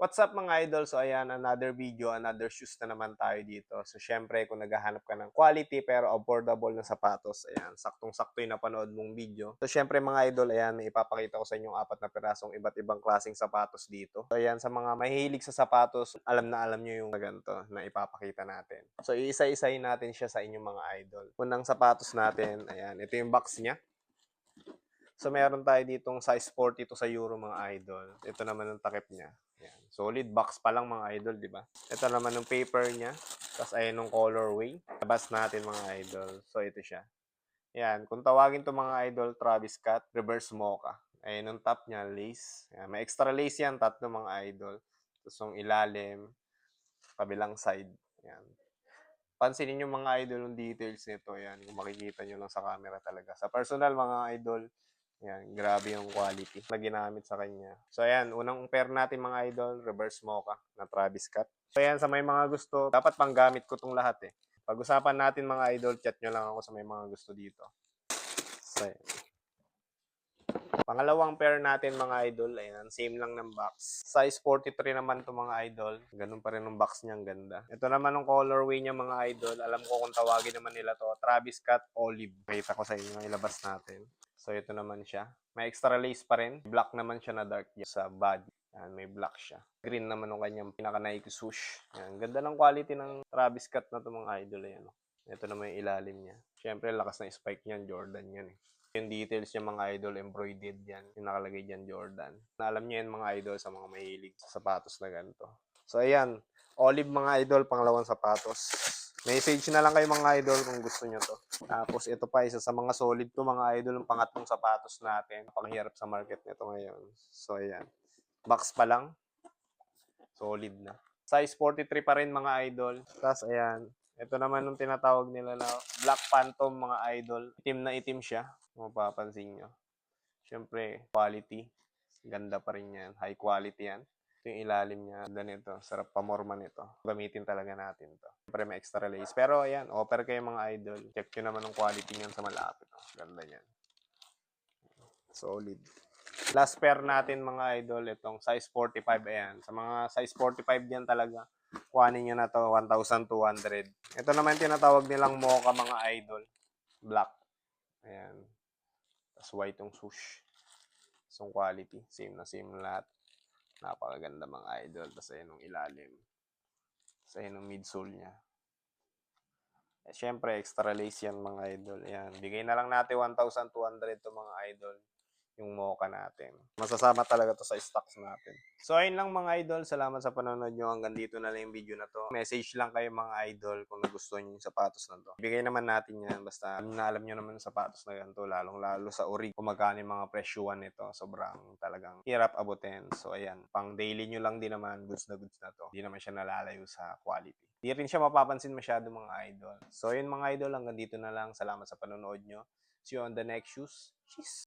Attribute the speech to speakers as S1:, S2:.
S1: What's up mga idol? So ayan, another video, another shoes na naman tayo dito. So syempre kung naghahanap ka ng quality pero affordable na sapatos, ayan, saktong-sakto yung napanood mong video. So syempre mga idol, ayan, may ipapakita ko sa inyong 4 na pirasong iba't ibang klaseng sapatos dito. So ayan, sa mga mahilig sa sapatos, alam na alam nyo yung ganito na ipapakita natin. So iisa-isahin natin siya sa inyong mga idol. Unang sapatos natin, ayan, ito yung box niya. So, meron tayo ditong size 42 sa Euro mga idol. Ito naman ang takip niya. Ayan. Solid box pa lang mga idol, di ba? Ito naman yung paper niya. Tapos ayan yung colorway. Labas natin mga idol. So, ito siya. Ayan. Kung tawagin to mga idol, Travis Scott, reverse mocha. Ayan yung top niya, lace. Ayan. May extra lace yan, tatlo mga idol. Tapos yung ilalim, kabilang side. Ayan. Pansinin yung mga idol yung details nito. Ayan. Kung makikita nyo lang sa camera talaga. Sa personal mga idol, yan, grabe yung quality na ginamit sa kanya. So, ayan, unang pair natin mga idol, reverse mocha na Travis Scott. So, ayan, sa may mga gusto, dapat panggamit ko tong lahat eh. Pag-usapan natin mga idol, chat nyo lang ako sa may mga gusto dito. So, ayan. Pangalawang pair natin mga idol, ayan, same lang ng box. Size 43 naman to mga idol. Ganun pa rin yung box niya, ang ganda. Ito naman yung colorway niya mga idol. Alam ko kung tawagin naman nila to, Travis Scott Olive. Pakita ko sa inyo, ilabas natin. So, ito naman siya. May extra lace pa rin. Black naman siya na dark sa body. Yan, may black siya. Green naman yung kanyang pinaka-Nike swoosh. Yan, ganda ng quality ng Travis Scott na to mga idol. Ayan. Ito naman yung ilalim niya. Siyempre, lakas na spike niyan. Jordan yan eh. Yung details niya mga idol, embroidered yan. Yung nakalagay dyan, Jordan. Alam niyo yan mga idol sa mga mahilig sa sapatos na ganito. So, ayan. Olive mga idol, pangalawang sapatos. Message na lang kayo mga idol kung gusto nyo to. Tapos ito pa, isa sa mga solid to mga idol, yung pangatlong sapatos natin. Panghirap sa market nito ngayon. So, ayan. Box pa lang. Solid na. Size 43 pa rin mga idol. Tapos, ayan. Ito naman yung tinatawag nila na Black Phantom mga idol. Itim na itim siya. Kung mapapansin nyo. Siyempre, quality. Ganda pa rin yan. High quality yan. Ito yung ilalim niya. Ganda nito. Sarap pamorma nito. Gamitin talaga natin to. Siyempre may extra lace. Pero ayan, offer kayo mga idol. Check nyo naman yung quality niyan sa malapit. Ganda niyan. Solid. Last pair natin mga idol. Itong size 45. Ayan. Sa mga size 45 diyan talaga. Kuhanin nyo na to. 1,200. Ito naman tinatawag nilang mocha mga idol. Black. Ayan. Tapos white yung swoosh. So, quality. Same na same lahat. Napakaganda mga idol. Tapos ayan yung ilalim. Tapos ayan yung midsole niya. Eh, syempre, extra lace yan mga idol. Ayan. Bigay na lang natin 1,200 to mga idol. Yung mocha natin. Masasama talaga to sa stocks natin. So, ayun lang mga idol. Salamat sa panonood nyo. Hanggang dito na lang yung video na to. Message lang kayo mga idol kung gusto nyo yung sapatos na to. Bigay naman natin yan. Basta alam nyo naman yung sapatos na ganito. Lalong-lalo sa uri. Kung magkano yung mga presyuan nito. Sobrang talagang hirap abutin. So, ayan. Pang daily nyo lang din naman. Goods na to. Hindi naman siya nalalayo sa quality. Hindi rin siya mapapansin masyado mga idol. So, yun mga idol. Hanggang dito na lang. Salamat sa panonood nyo. See you on the next shoes. Cheers!